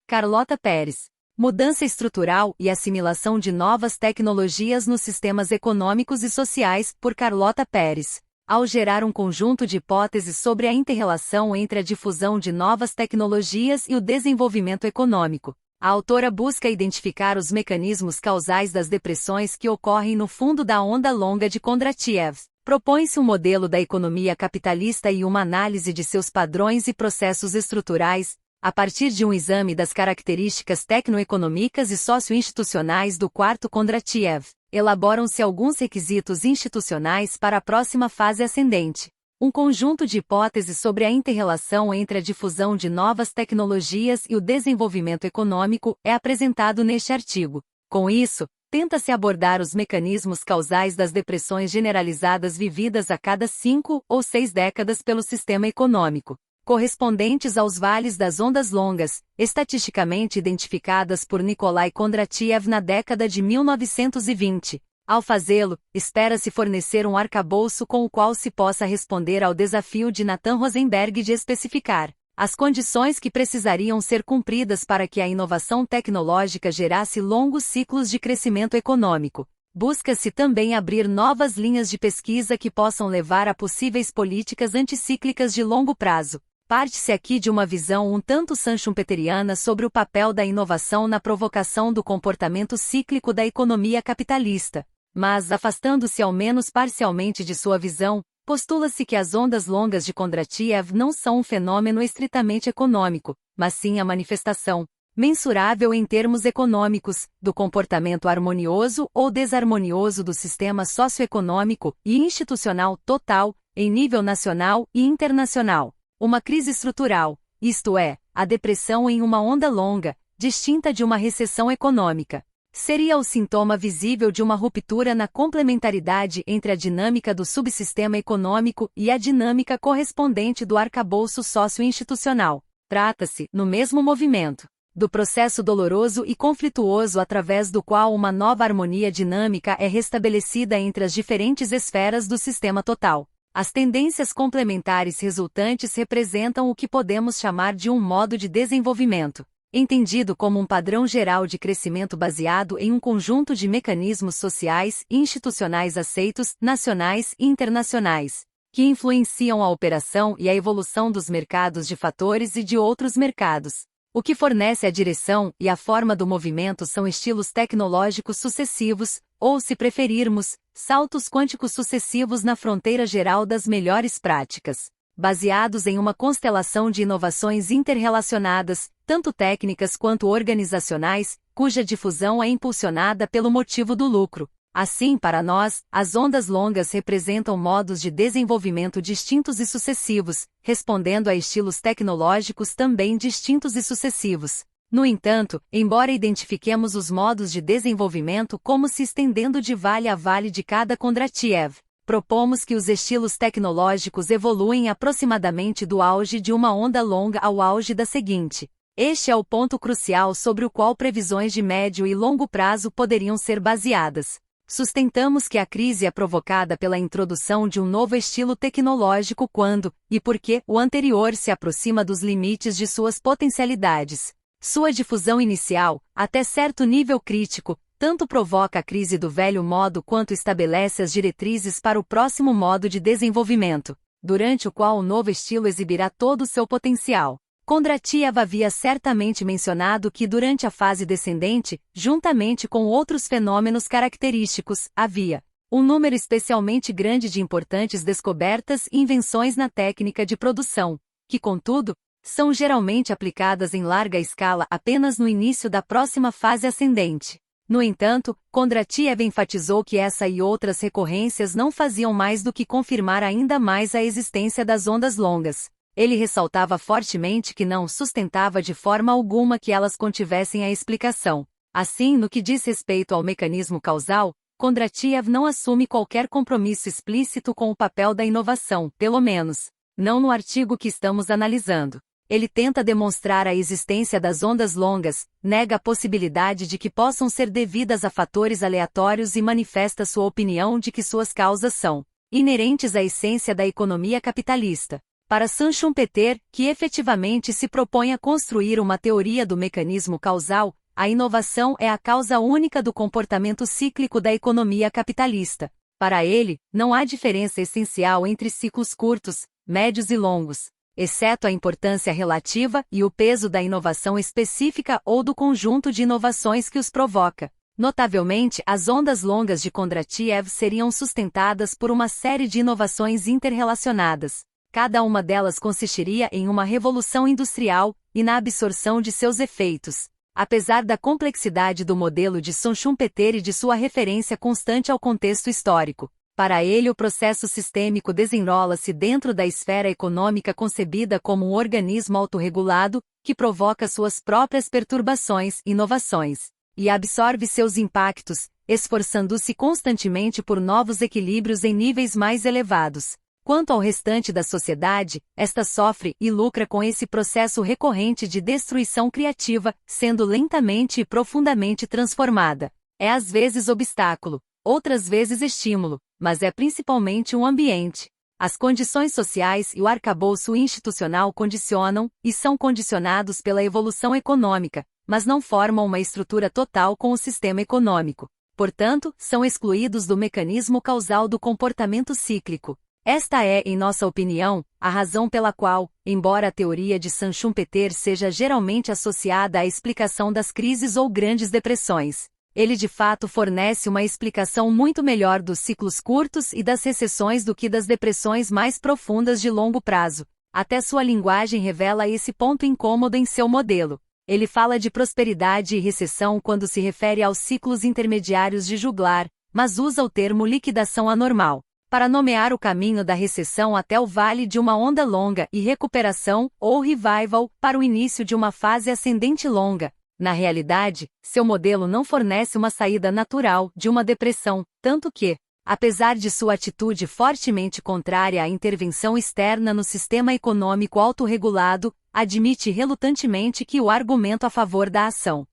Carlota Pérez. Mudança estrutural e assimilação de novas tecnologias nos sistemas econômicos e sociais, por Carlota Pérez. Ao gerar um conjunto de hipóteses sobre a inter-relação entre a difusão de novas tecnologias e o desenvolvimento econômico, a autora busca identificar os mecanismos causais das depressões que ocorrem no fundo da onda longa de Kondratiev. Propõe-se um modelo da economia capitalista e uma análise de seus padrões e processos estruturais, a partir de um exame das características tecnoeconômicas e socioinstitucionais do quarto Kondratiev. Elaboram-se alguns requisitos institucionais para a próxima fase ascendente. Um conjunto de hipóteses sobre a inter-relação entre a difusão de novas tecnologias e o desenvolvimento econômico é apresentado neste artigo. Com isso, tenta-se abordar os mecanismos causais das depressões generalizadas vividas a cada 5 ou 6 décadas pelo sistema econômico, correspondentes aos vales das ondas longas, estatisticamente identificadas por Nikolai Kondratiev na década de 1920. Ao fazê-lo, espera-se fornecer um arcabouço com o qual se possa responder ao desafio de Nathan Rosenberg de especificar as condições que precisariam ser cumpridas para que a inovação tecnológica gerasse longos ciclos de crescimento econômico. Busca-se também abrir novas linhas de pesquisa que possam levar a possíveis políticas anticíclicas de longo prazo. Parte-se aqui de uma visão um tanto sanchumpeteriana sobre o papel da inovação na provocação do comportamento cíclico da economia capitalista, mas, afastando-se ao menos parcialmente de sua visão, postula-se que as ondas longas de Kondratiev não são um fenômeno estritamente econômico, mas sim a manifestação, mensurável em termos econômicos, do comportamento harmonioso ou desarmonioso do sistema socioeconômico e institucional total, em nível nacional e internacional. Uma crise estrutural, isto é, a depressão em uma onda longa, distinta de uma recessão econômica, seria o sintoma visível de uma ruptura na complementaridade entre a dinâmica do subsistema econômico e a dinâmica correspondente do arcabouço socio-institucional. Trata-se, no mesmo movimento, do processo doloroso e conflituoso através do qual uma nova harmonia dinâmica é restabelecida entre as diferentes esferas do sistema total. As tendências complementares resultantes representam o que podemos chamar de um modo de desenvolvimento, entendido como um padrão geral de crescimento baseado em um conjunto de mecanismos sociais e institucionais aceitos, nacionais e internacionais, que influenciam a operação e a evolução dos mercados de fatores e de outros mercados. O que fornece a direção e a forma do movimento são estilos tecnológicos sucessivos, ou, se preferirmos, saltos quânticos sucessivos na fronteira geral das melhores práticas, baseados em uma constelação de inovações interrelacionadas, tanto técnicas quanto organizacionais, cuja difusão é impulsionada pelo motivo do lucro. Assim, para nós, as ondas longas representam modos de desenvolvimento distintos e sucessivos, respondendo a estilos tecnológicos também distintos e sucessivos. No entanto, embora identifiquemos os modos de desenvolvimento como se estendendo de vale a vale de cada Kondratiev, propomos que os estilos tecnológicos evoluem aproximadamente do auge de uma onda longa ao auge da seguinte. Este é o ponto crucial sobre o qual previsões de médio e longo prazo poderiam ser baseadas. Sustentamos que a crise é provocada pela introdução de um novo estilo tecnológico quando, e porque, o anterior se aproxima dos limites de suas potencialidades. Sua difusão inicial, até certo nível crítico, tanto provoca a crise do velho modo quanto estabelece as diretrizes para o próximo modo de desenvolvimento, durante o qual o novo estilo exibirá todo o seu potencial. Kondratiev havia certamente mencionado que durante a fase descendente, juntamente com outros fenômenos característicos, havia um número especialmente grande de importantes descobertas e invenções na técnica de produção, que, contudo, são geralmente aplicadas em larga escala apenas no início da próxima fase ascendente. No entanto, Kondratiev enfatizou que essa e outras recorrências não faziam mais do que confirmar ainda mais a existência das ondas longas. Ele ressaltava fortemente que não sustentava de forma alguma que elas contivessem a explicação. Assim, no que diz respeito ao mecanismo causal, Kondratiev não assume qualquer compromisso explícito com o papel da inovação, pelo menos, não no artigo que estamos analisando. Ele tenta demonstrar a existência das ondas longas, nega a possibilidade de que possam ser devidas a fatores aleatórios e manifesta sua opinião de que suas causas são inerentes à essência da economia capitalista. Para Schumpeter, que efetivamente se propõe a construir uma teoria do mecanismo causal, a inovação é a causa única do comportamento cíclico da economia capitalista. Para ele, não há diferença essencial entre ciclos curtos, médios e longos, exceto a importância relativa e o peso da inovação específica ou do conjunto de inovações que os provoca. Notavelmente, as ondas longas de Kondratiev seriam sustentadas por uma série de inovações interrelacionadas. Cada uma delas consistiria em uma revolução industrial e na absorção de seus efeitos. Apesar da complexidade do modelo de Schumpeter e de sua referência constante ao contexto histórico, para ele o processo sistêmico desenrola-se dentro da esfera econômica concebida como um organismo autorregulado, que provoca suas próprias perturbações, inovações, e absorve seus impactos, esforçando-se constantemente por novos equilíbrios em níveis mais elevados. Quanto ao restante da sociedade, esta sofre e lucra com esse processo recorrente de destruição criativa, sendo lentamente e profundamente transformada. É às vezes obstáculo, outras vezes estímulo, mas é principalmente um ambiente. As condições sociais e o arcabouço institucional condicionam e são condicionados pela evolução econômica, mas não formam uma estrutura total com o sistema econômico. Portanto, são excluídos do mecanismo causal do comportamento cíclico. Esta é, em nossa opinião, a razão pela qual, embora a teoria de Schumpeter seja geralmente associada à explicação das crises ou grandes depressões, ele de fato fornece uma explicação muito melhor dos ciclos curtos e das recessões do que das depressões mais profundas de longo prazo. Até sua linguagem revela esse ponto incômodo em seu modelo. Ele fala de prosperidade e recessão quando se refere aos ciclos intermediários de Juglar, mas usa o termo liquidação anormal para nomear o caminho da recessão até o vale de uma onda longa e recuperação, ou revival, para o início de uma fase ascendente longa. Na realidade, seu modelo não fornece uma saída natural de uma depressão, tanto que, apesar de sua atitude fortemente contrária à intervenção externa no sistema econômico autorregulado, admite relutantemente que o argumento a favor da ação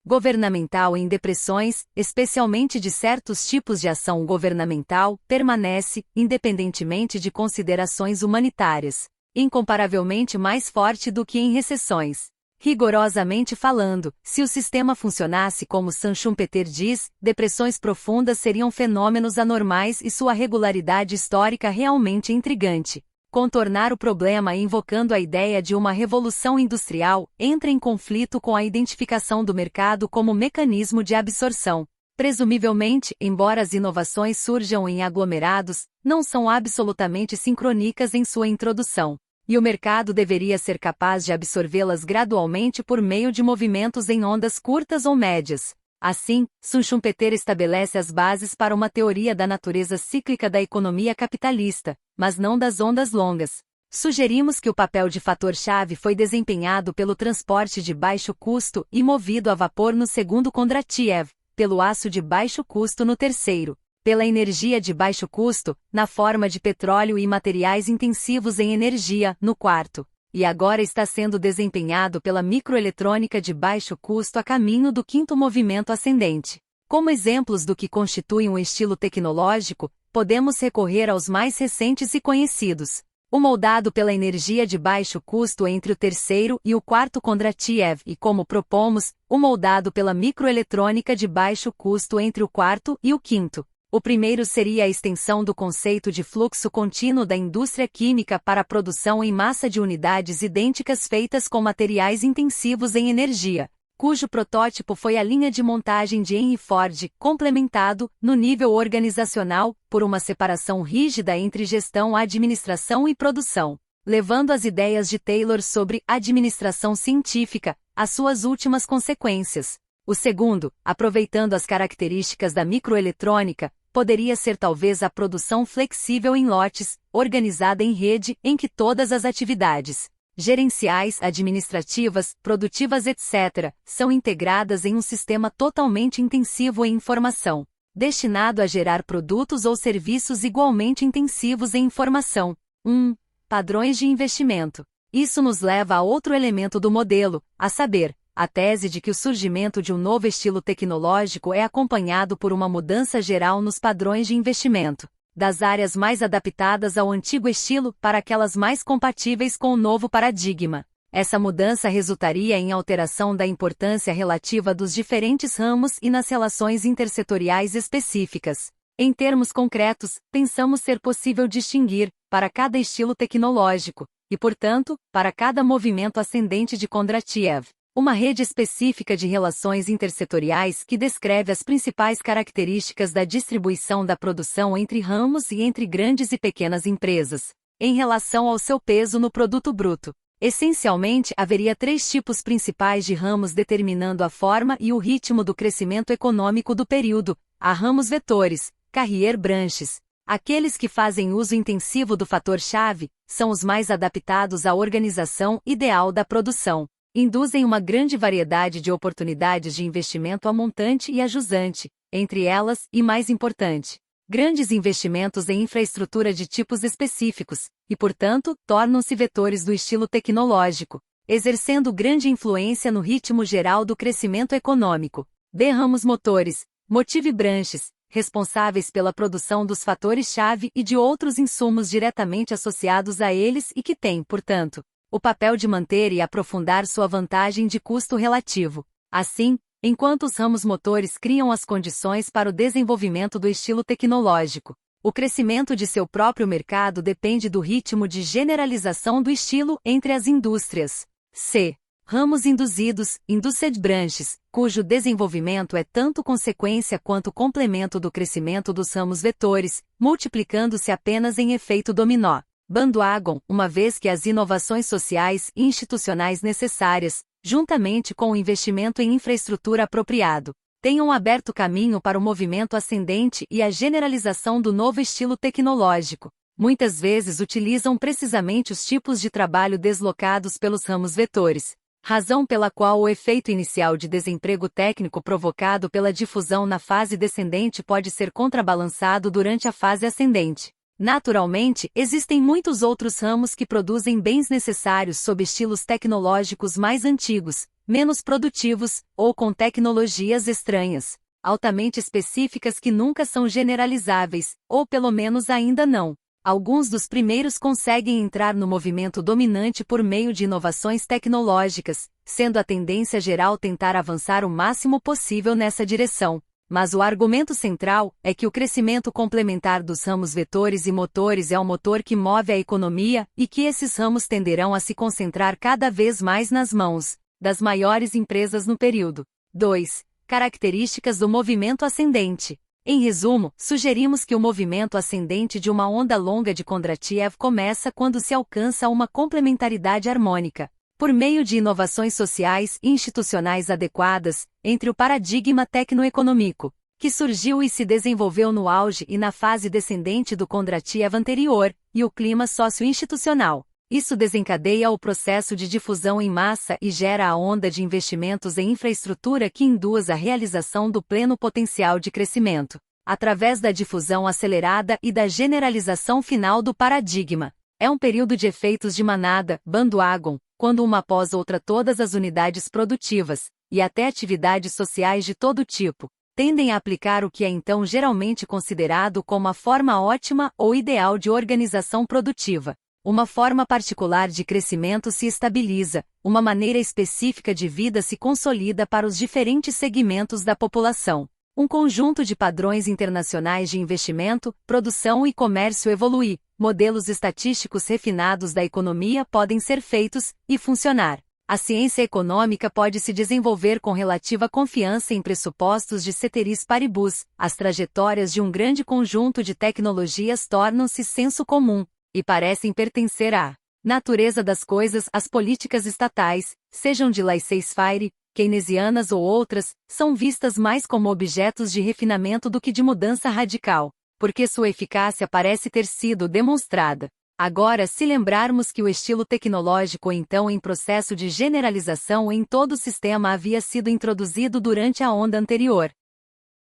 governamental em depressões, especialmente de certos tipos de ação governamental, permanece, independentemente de considerações humanitárias, incomparavelmente mais forte do que em recessões. Rigorosamente falando, se o sistema funcionasse como Schumpeter diz, depressões profundas seriam fenômenos anormais e sua regularidade histórica realmente intrigante. Contornar o problema invocando a ideia de uma revolução industrial entra em conflito com a identificação do mercado como mecanismo de absorção. Presumivelmente, embora as inovações surjam em aglomerados, não são absolutamente sincrônicas em sua introdução, e o mercado deveria ser capaz de absorvê-las gradualmente por meio de movimentos em ondas curtas ou médias. Assim, Schumpeter estabelece as bases para uma teoria da natureza cíclica da economia capitalista, mas não das ondas longas. Sugerimos que o papel de fator-chave foi desempenhado pelo transporte de baixo custo e movido a vapor no segundo Kondratiev, pelo aço de baixo custo no terceiro, pela energia de baixo custo, na forma de petróleo e materiais intensivos em energia, no quarto. E agora está sendo desempenhado pela microeletrônica de baixo custo a caminho do quinto movimento ascendente. Como exemplos do que constitui um estilo tecnológico, podemos recorrer aos mais recentes e conhecidos. O moldado pela energia de baixo custo entre o terceiro e o quarto Kondratiev e, como propomos, o moldado pela microeletrônica de baixo custo entre o quarto e o quinto. O primeiro seria a extensão do conceito de fluxo contínuo da indústria química para a produção em massa de unidades idênticas feitas com materiais intensivos em energia, cujo protótipo foi a linha de montagem de Henry Ford, complementado, no nível organizacional, por uma separação rígida entre gestão, administração e produção, levando as ideias de Taylor sobre administração científica às suas últimas consequências. O segundo, aproveitando as características da microeletrônica, poderia ser talvez a produção flexível em lotes, organizada em rede, em que todas as atividades gerenciais, administrativas, produtivas, etc., são integradas em um sistema totalmente intensivo em informação, destinado a gerar produtos ou serviços igualmente intensivos em informação. 1. Padrões de investimento. Isso nos leva a outro elemento do modelo, a saber, a tese de que o surgimento de um novo estilo tecnológico é acompanhado por uma mudança geral nos padrões de investimento. das áreas mais adaptadas ao antigo estilo para aquelas mais compatíveis com o novo paradigma. Essa mudança resultaria em alteração da importância relativa dos diferentes ramos e nas relações intersetoriais específicas. Em termos concretos, pensamos ser possível distinguir, para cada estilo tecnológico, e portanto, para cada movimento ascendente de Kondratiev, uma rede específica de relações intersetoriais que descreve as principais características da distribuição da produção entre ramos e entre grandes e pequenas empresas, em relação ao seu peso no produto bruto. Essencialmente, haveria 3 tipos principais de ramos determinando a forma e o ritmo do crescimento econômico do período. Há ramos vetores, carrière branches. Aqueles que fazem uso intensivo do fator-chave, são os mais adaptados à organização ideal da produção. Induzem uma grande variedade de oportunidades de investimento a montante e a jusante, entre elas, e mais importante, grandes investimentos em infraestrutura de tipos específicos, e portanto, tornam-se vetores do estilo tecnológico, exercendo grande influência no ritmo geral do crescimento econômico. B. Ramos motores, motive branches, responsáveis pela produção dos fatores-chave e de outros insumos diretamente associados a eles e que têm, portanto, o papel de manter e aprofundar sua vantagem de custo relativo. Assim, enquanto os ramos motores criam as condições para o desenvolvimento do estilo tecnológico, o crescimento de seu próprio mercado depende do ritmo de generalização do estilo entre as indústrias. C. Ramos induzidos, induced branches, cujo desenvolvimento é tanto consequência quanto complemento do crescimento dos ramos vetores, multiplicando-se apenas em efeito dominó. Bandwagon, uma vez que as inovações sociais e institucionais necessárias, juntamente com o investimento em infraestrutura apropriado, tenham aberto caminho para o movimento ascendente e a generalização do novo estilo tecnológico. Muitas vezes utilizam precisamente os tipos de trabalho deslocados pelos ramos vetores, razão pela qual o efeito inicial de desemprego técnico provocado pela difusão na fase descendente pode ser contrabalançado durante a fase ascendente. Naturalmente, existem muitos outros ramos que produzem bens necessários sob estilos tecnológicos mais antigos, menos produtivos, ou com tecnologias estranhas, altamente específicas que nunca são generalizáveis, ou pelo menos ainda não. Alguns dos primeiros conseguem entrar no movimento dominante por meio de inovações tecnológicas, sendo a tendência geral tentar avançar o máximo possível nessa direção. Mas o argumento central é que o crescimento complementar dos ramos vetores e motores é o motor que move a economia e que esses ramos tenderão a se concentrar cada vez mais nas mãos das maiores empresas no período. 2. Características do movimento ascendente. Em resumo, sugerimos que o movimento ascendente de uma onda longa de Kondratiev começa quando se alcança uma complementaridade harmônica, por meio de inovações sociais e institucionais adequadas, entre o paradigma tecnoeconômico, que surgiu e se desenvolveu no auge e na fase descendente do Kondratiev anterior, e o clima socio-institucional. Isso desencadeia o processo de difusão em massa e gera a onda de investimentos em infraestrutura que induz a realização do pleno potencial de crescimento, através da difusão acelerada e da generalização final do paradigma. É um período de efeitos de manada, bandwagon, quando uma após outra todas as unidades produtivas, e até atividades sociais de todo tipo, tendem a aplicar o que é então geralmente considerado como a forma ótima ou ideal de organização produtiva. Uma forma particular de crescimento se estabiliza, uma maneira específica de vida se consolida para os diferentes segmentos da população. Um conjunto de padrões internacionais de investimento, produção e comércio evolui, modelos estatísticos refinados da economia podem ser feitos e funcionar. A ciência econômica pode se desenvolver com relativa confiança em pressupostos de ceteris paribus, as trajetórias de um grande conjunto de tecnologias tornam-se senso comum, e parecem pertencer à natureza das coisas. As políticas estatais, sejam de laissez-faire, keynesianas ou outras, são vistas mais como objetos de refinamento do que de mudança radical, porque sua eficácia parece ter sido demonstrada. Agora, se lembrarmos que o estilo tecnológico então em processo de generalização em todo o sistema havia sido introduzido durante a onda anterior,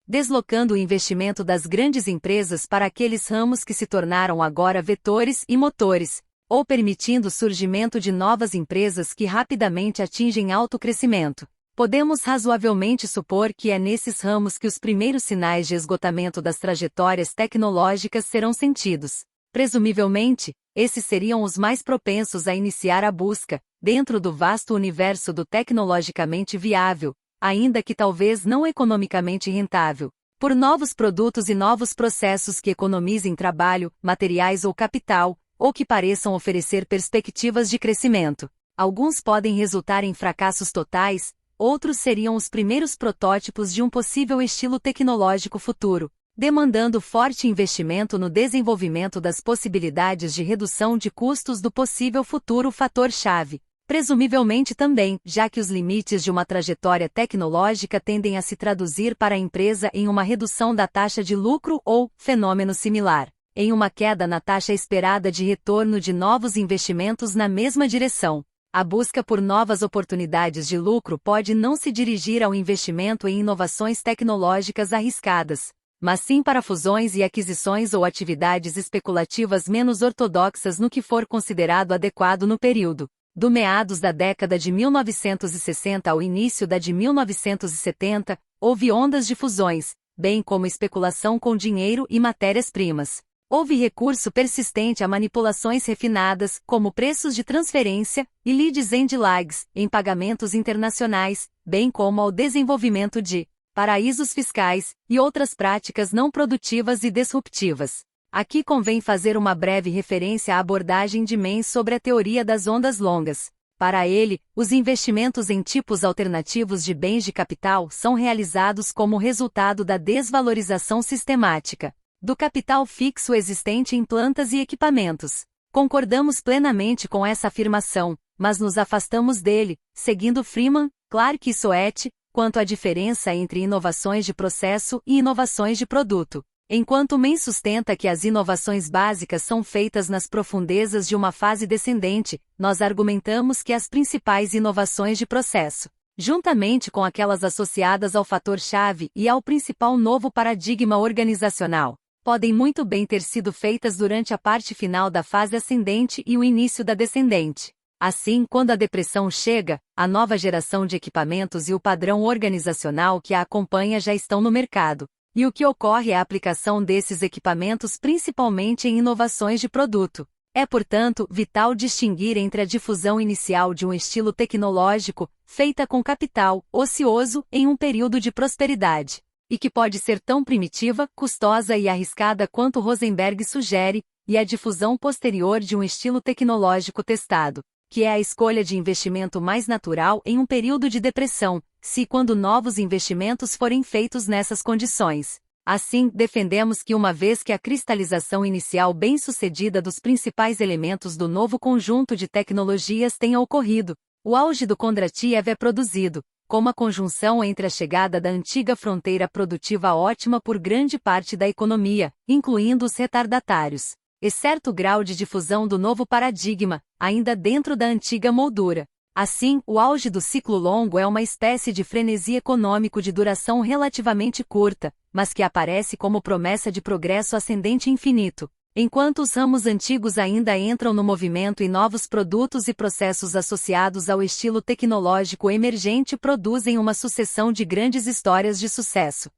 deslocando o investimento das grandes empresas para aqueles ramos que se tornaram agora vetores e motores, ou permitindo o surgimento de novas empresas que rapidamente atingem alto crescimento. Podemos razoavelmente supor que é nesses ramos que os primeiros sinais de esgotamento das trajetórias tecnológicas serão sentidos. Presumivelmente, esses seriam os mais propensos a iniciar a busca, dentro do vasto universo do tecnologicamente viável, ainda que talvez não economicamente rentável, por novos produtos e novos processos que economizem trabalho, materiais ou capital, ou que pareçam oferecer perspectivas de crescimento. Alguns podem resultar em fracassos totais, outros seriam os primeiros protótipos de um possível estilo tecnológico futuro, demandando forte investimento no desenvolvimento das possibilidades de redução de custos do possível futuro fator-chave. Presumivelmente também, já que os limites de uma trajetória tecnológica tendem a se traduzir para a empresa em uma redução da taxa de lucro ou, fenômeno similar, em uma queda na taxa esperada de retorno de novos investimentos na mesma direção. A busca por novas oportunidades de lucro pode não se dirigir ao investimento em inovações tecnológicas arriscadas, mas sim para fusões e aquisições ou atividades especulativas menos ortodoxas no que for considerado adequado no período. Do meados da década de 1960 ao início da de 1970, houve ondas de fusões, bem como especulação com dinheiro e matérias-primas. Houve recurso persistente a manipulações refinadas, como preços de transferência, e leads and lags, em pagamentos internacionais, bem como ao desenvolvimento de paraísos fiscais, e outras práticas não produtivas e disruptivas. Aqui convém fazer uma breve referência à abordagem de Menz sobre a teoria das ondas longas. Para ele, os investimentos em tipos alternativos de bens de capital são realizados como resultado da desvalorização sistemática do capital fixo existente em plantas e equipamentos. Concordamos plenamente com essa afirmação, mas nos afastamos dele, seguindo Freeman, Clark e Soet, quanto à diferença entre inovações de processo e inovações de produto. Enquanto Menz sustenta que as inovações básicas são feitas nas profundezas de uma fase descendente, nós argumentamos que as principais inovações de processo, juntamente com aquelas associadas ao fator-chave e ao principal novo paradigma organizacional, podem muito bem ter sido feitas durante a parte final da fase ascendente e o início da descendente. Assim, quando a depressão chega, a nova geração de equipamentos e o padrão organizacional que a acompanha já estão no mercado, e o que ocorre é a aplicação desses equipamentos principalmente em inovações de produto. É, portanto, vital distinguir entre a difusão inicial de um estilo tecnológico, feita com capital ocioso em um período de prosperidade, e que pode ser tão primitiva, custosa e arriscada quanto Rosenberg sugere, e a difusão posterior de um estilo tecnológico testado, que é a escolha de investimento mais natural em um período de depressão, se e quando novos investimentos forem feitos nessas condições. Assim, defendemos que uma vez que a cristalização inicial bem-sucedida dos principais elementos do novo conjunto de tecnologias tenha ocorrido, o auge do Kondratiev é produzido, como a conjunção entre a chegada da antiga fronteira produtiva ótima por grande parte da economia, incluindo os retardatários, e certo grau de difusão do novo paradigma, ainda dentro da antiga moldura. Assim, o auge do ciclo longo é uma espécie de frenesi econômico de duração relativamente curta, mas que aparece como promessa de progresso ascendente infinito, enquanto os ramos antigos ainda entram no movimento e novos produtos e processos associados ao estilo tecnológico emergente produzem uma sucessão de grandes histórias de sucesso.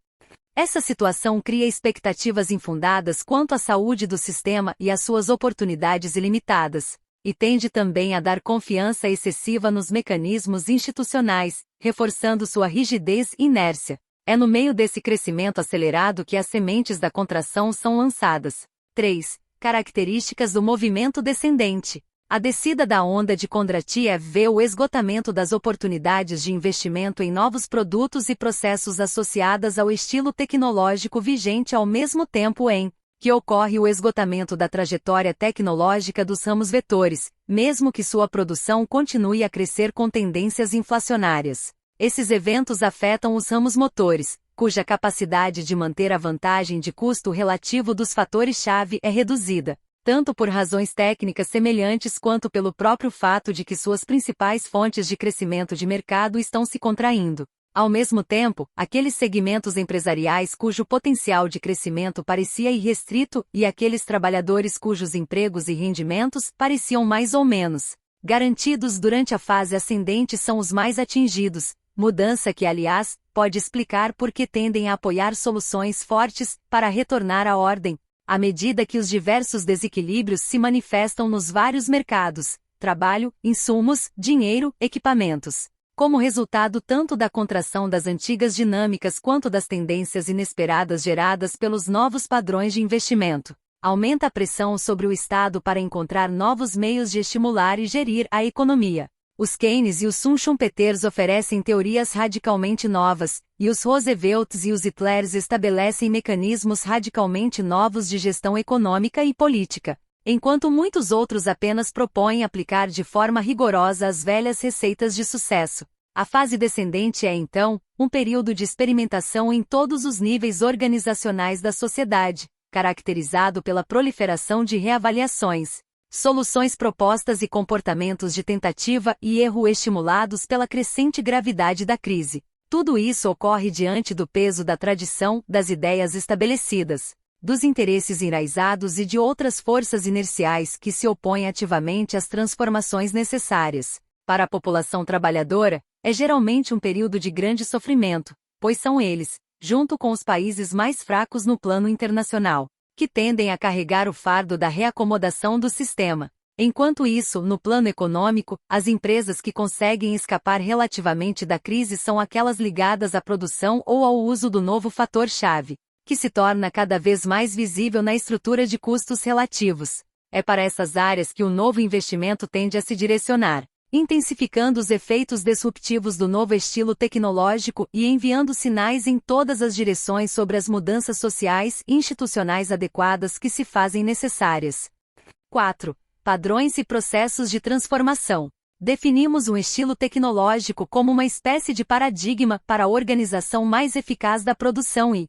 Essa situação cria expectativas infundadas quanto à saúde do sistema e às suas oportunidades ilimitadas, e tende também a dar confiança excessiva nos mecanismos institucionais, reforçando sua rigidez e inércia. É no meio desse crescimento acelerado que as sementes da contração são lançadas. 3. Características do movimento descendente. A descida da onda de Kondratiev vê o esgotamento das oportunidades de investimento em novos produtos e processos associadas ao estilo tecnológico vigente ao mesmo tempo em que ocorre o esgotamento da trajetória tecnológica dos ramos vetores, mesmo que sua produção continue a crescer com tendências inflacionárias. Esses eventos afetam os ramos motores, cuja capacidade de manter a vantagem de custo relativo dos fatores-chave é reduzida, tanto por razões técnicas semelhantes quanto pelo próprio fato de que suas principais fontes de crescimento de mercado estão se contraindo. Ao mesmo tempo, aqueles segmentos empresariais cujo potencial de crescimento parecia irrestrito e aqueles trabalhadores cujos empregos e rendimentos pareciam mais ou menos garantidos durante a fase ascendente são os mais atingidos, Mudança que, aliás, pode explicar por que tendem a apoiar soluções fortes para retornar à ordem, à medida que os diversos desequilíbrios se manifestam nos vários mercados: trabalho, insumos, dinheiro, equipamentos. Como resultado tanto da contração das antigas dinâmicas quanto das tendências inesperadas geradas pelos novos padrões de investimento, aumenta a pressão sobre o Estado para encontrar novos meios de estimular e gerir a economia. Os Keynes e os Schumpeter oferecem teorias radicalmente novas, e os Roosevelts e os Hitlers estabelecem mecanismos radicalmente novos de gestão econômica e política, enquanto muitos outros apenas propõem aplicar de forma rigorosa as velhas receitas de sucesso. A fase descendente é, então, um período de experimentação em todos os níveis organizacionais da sociedade, caracterizado pela proliferação de reavaliações, soluções propostas e comportamentos de tentativa e erro estimulados pela crescente gravidade da crise. Tudo isso ocorre diante do peso da tradição, das ideias estabelecidas, dos interesses enraizados e de outras forças inerciais que se opõem ativamente às transformações necessárias. Para a população trabalhadora, é geralmente um período de grande sofrimento, pois são eles, junto com os países mais fracos no plano internacional, que tendem a carregar o fardo da reacomodação do sistema. Enquanto isso, no plano econômico, as empresas que conseguem escapar relativamente da crise são aquelas ligadas à produção ou ao uso do novo fator-chave, que se torna cada vez mais visível na estrutura de custos relativos. É para essas áreas que o novo investimento tende a se direcionar, intensificando os efeitos disruptivos do novo estilo tecnológico e enviando sinais em todas as direções sobre as mudanças sociais e institucionais adequadas que se fazem necessárias. 4. Padrões e processos de transformação. Definimos um estilo tecnológico como uma espécie de paradigma para a organização mais eficaz da produção e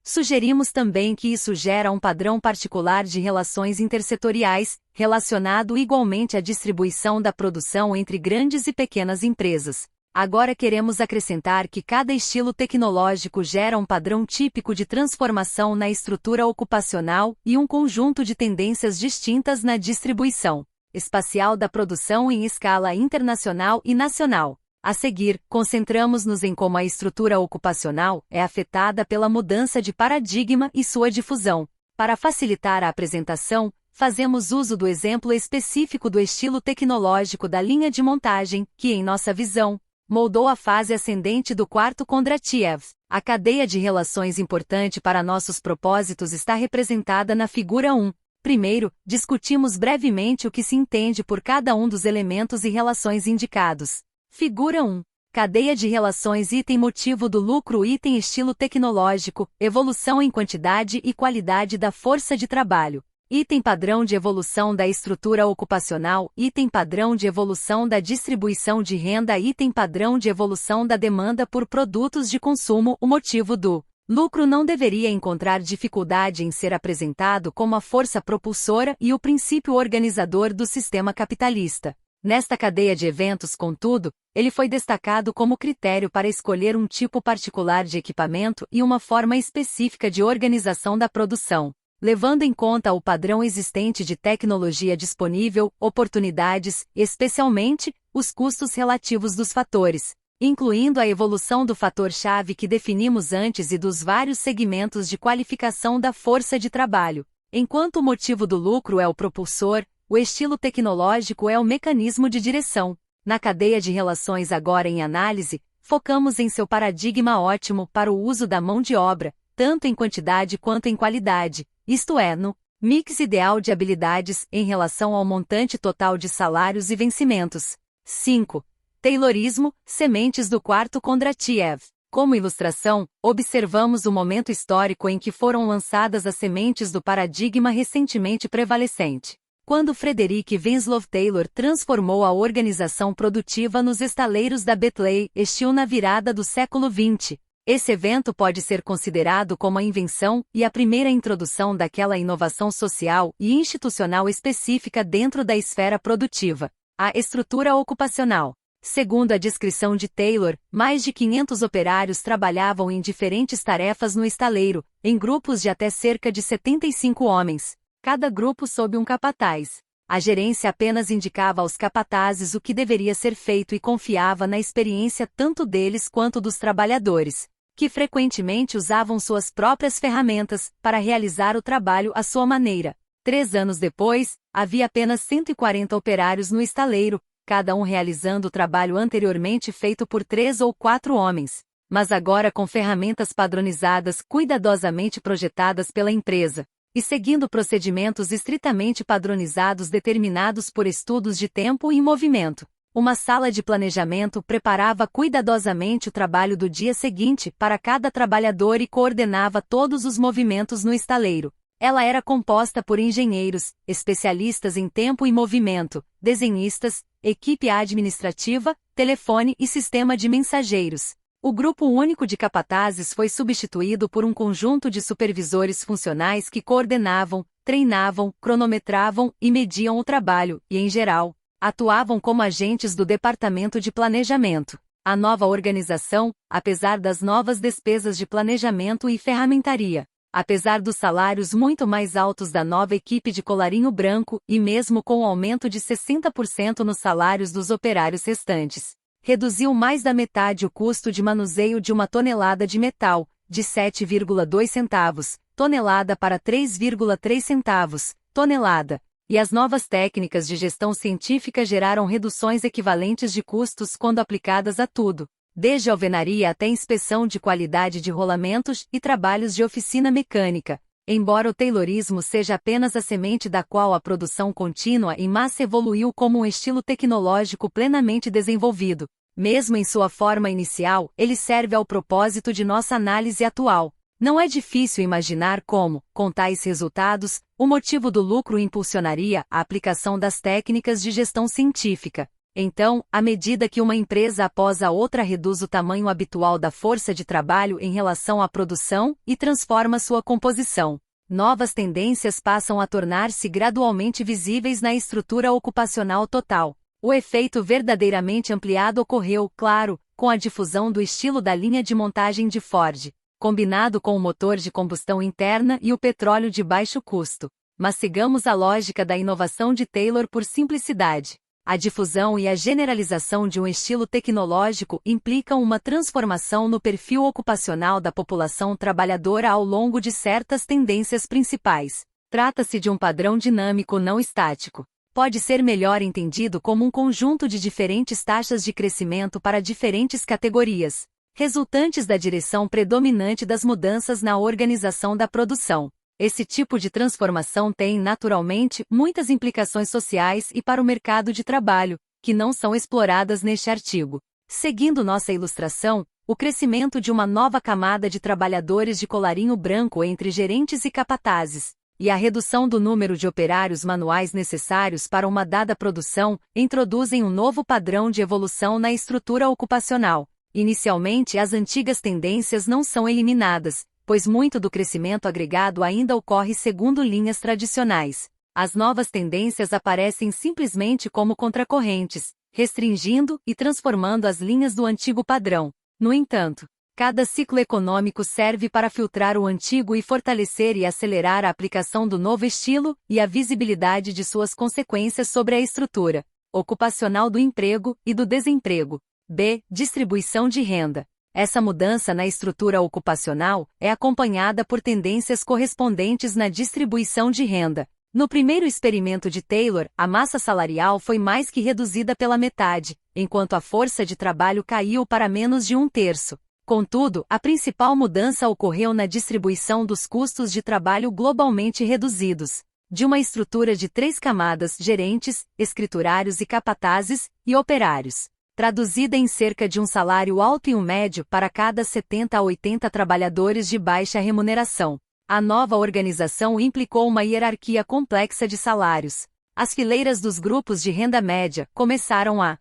sugerimos também que isso gera um padrão particular de relações intersetoriais, relacionado igualmente à distribuição da produção entre grandes e pequenas empresas. Agora queremos acrescentar que cada estilo tecnológico gera um padrão típico de transformação na estrutura ocupacional e um conjunto de tendências distintas na distribuição espacial da produção em escala internacional e nacional. A seguir, concentramos-nos em como a estrutura ocupacional é afetada pela mudança de paradigma e sua difusão. Para facilitar a apresentação, fazemos uso do exemplo específico do estilo tecnológico da linha de montagem, que, em nossa visão, moldou a fase ascendente do quarto Kondratiev. A cadeia de relações importante para nossos propósitos está representada na figura 1. Primeiro, discutimos brevemente o que se entende por cada um dos elementos e relações indicados. Figura 1. Cadeia de relações item motivo do lucro item estilo tecnológico, evolução em quantidade e qualidade da força de trabalho. Item padrão de evolução da estrutura ocupacional, item padrão de evolução da distribuição de renda, item padrão de evolução da demanda por produtos de consumo. O motivo do lucro não deveria encontrar dificuldade em ser apresentado como a força propulsora e o princípio organizador do sistema capitalista. Nesta cadeia de eventos, contudo, ele foi destacado como critério para escolher um tipo particular de equipamento e uma forma específica de organização da produção, levando em conta o padrão existente de tecnologia disponível, oportunidades, especialmente, os custos relativos dos fatores, incluindo a evolução do fator-chave que definimos antes e dos vários segmentos de qualificação da força de trabalho. Enquanto o motivo do lucro é o propulsor, o estilo tecnológico é o mecanismo de direção. Na cadeia de relações agora em análise, focamos em seu paradigma ótimo para o uso da mão de obra, tanto em quantidade quanto em qualidade, isto é, no mix ideal de habilidades em relação ao montante total de salários e vencimentos. 5. Taylorismo, sementes do quarto Kondratiev. Como ilustração, observamos o momento histórico em que foram lançadas as sementes do paradigma recentemente prevalecente, quando Frederick Winslow Taylor transformou a organização produtiva nos estaleiros da Betley Steel na virada do século XX. Esse evento pode ser considerado como a invenção e a primeira introdução daquela inovação social e institucional específica dentro da esfera produtiva, a estrutura ocupacional. Segundo a descrição de Taylor, mais de 500 operários trabalhavam em diferentes tarefas no estaleiro, em grupos de até cerca de 75 homens, cada grupo sob um capataz. A gerência apenas indicava aos capatazes o que deveria ser feito e confiava na experiência tanto deles quanto dos trabalhadores, que frequentemente usavam suas próprias ferramentas para realizar o trabalho à sua maneira. 3 anos depois, havia apenas 140 operários no estaleiro, cada um realizando o trabalho anteriormente feito por 3 ou 4 homens, mas agora com ferramentas padronizadas cuidadosamente projetadas pela empresa, e seguindo procedimentos estritamente padronizados determinados por estudos de tempo e movimento. Uma sala de planejamento preparava cuidadosamente o trabalho do dia seguinte para cada trabalhador e coordenava todos os movimentos no estaleiro. Ela era composta por engenheiros, especialistas em tempo e movimento, desenhistas, equipe administrativa, telefone e sistema de mensageiros. O grupo único de capatazes foi substituído por um conjunto de supervisores funcionais que coordenavam, treinavam, cronometravam e mediam o trabalho, e, em geral, atuavam como agentes do departamento de planejamento. A nova organização, apesar das novas despesas de planejamento e ferramentaria, apesar dos salários muito mais altos da nova equipe de colarinho branco e mesmo com o aumento de 60% nos salários dos operários restantes, reduziu mais da metade o custo de manuseio de uma tonelada de metal, de 7,2 centavos, tonelada para 3,3 centavos, tonelada, e as novas técnicas de gestão científica geraram reduções equivalentes de custos quando aplicadas a tudo, desde alvenaria até inspeção de qualidade de rolamentos e trabalhos de oficina mecânica. Embora o Taylorismo seja apenas a semente da qual a produção contínua em massa evoluiu como um estilo tecnológico plenamente desenvolvido, mesmo em sua forma inicial, ele serve ao propósito de nossa análise atual. Não é difícil imaginar como, com tais resultados, o motivo do lucro impulsionaria a aplicação das técnicas de gestão científica. Então, à medida que uma empresa após a outra reduz o tamanho habitual da força de trabalho em relação à produção e transforma sua composição, novas tendências passam a tornar-se gradualmente visíveis na estrutura ocupacional total. O efeito verdadeiramente ampliado ocorreu, claro, com a difusão do estilo da linha de montagem de Ford, combinado com o motor de combustão interna e o petróleo de baixo custo. Mas sigamos a lógica da inovação de Taylor por simplicidade. A difusão e a generalização de um estilo tecnológico implicam uma transformação no perfil ocupacional da população trabalhadora ao longo de certas tendências principais. Trata-se de um padrão dinâmico não estático. Pode ser melhor entendido como um conjunto de diferentes taxas de crescimento para diferentes categorias, resultantes da direção predominante das mudanças na organização da produção. Esse tipo de transformação tem, naturalmente, muitas implicações sociais e para o mercado de trabalho, que não são exploradas neste artigo. Seguindo nossa ilustração, o crescimento de uma nova camada de trabalhadores de colarinho branco entre gerentes e capatazes, e a redução do número de operários manuais necessários para uma dada produção, introduzem um novo padrão de evolução na estrutura ocupacional. Inicialmente, as antigas tendências não são eliminadas, pois muito do crescimento agregado ainda ocorre segundo linhas tradicionais. As novas tendências aparecem simplesmente como contracorrentes, restringindo e transformando as linhas do antigo padrão. No entanto, cada ciclo econômico serve para filtrar o antigo e fortalecer e acelerar a aplicação do novo estilo e a visibilidade de suas consequências sobre a estrutura ocupacional do emprego e do desemprego. B. Distribuição de renda. Essa mudança na estrutura ocupacional é acompanhada por tendências correspondentes na distribuição de renda. No primeiro experimento de Taylor, a massa salarial foi mais que reduzida pela metade, enquanto a força de trabalho caiu para menos de 1/3. Contudo, a principal mudança ocorreu na distribuição dos custos de trabalho globalmente reduzidos, de uma estrutura de 3 camadas: gerentes, escriturários e capatazes, e operários, traduzida em cerca de um salário alto e um médio para cada 70 a 80 trabalhadores de baixa remuneração. A nova organização implicou uma hierarquia complexa de salários. As fileiras dos grupos de renda média começaram a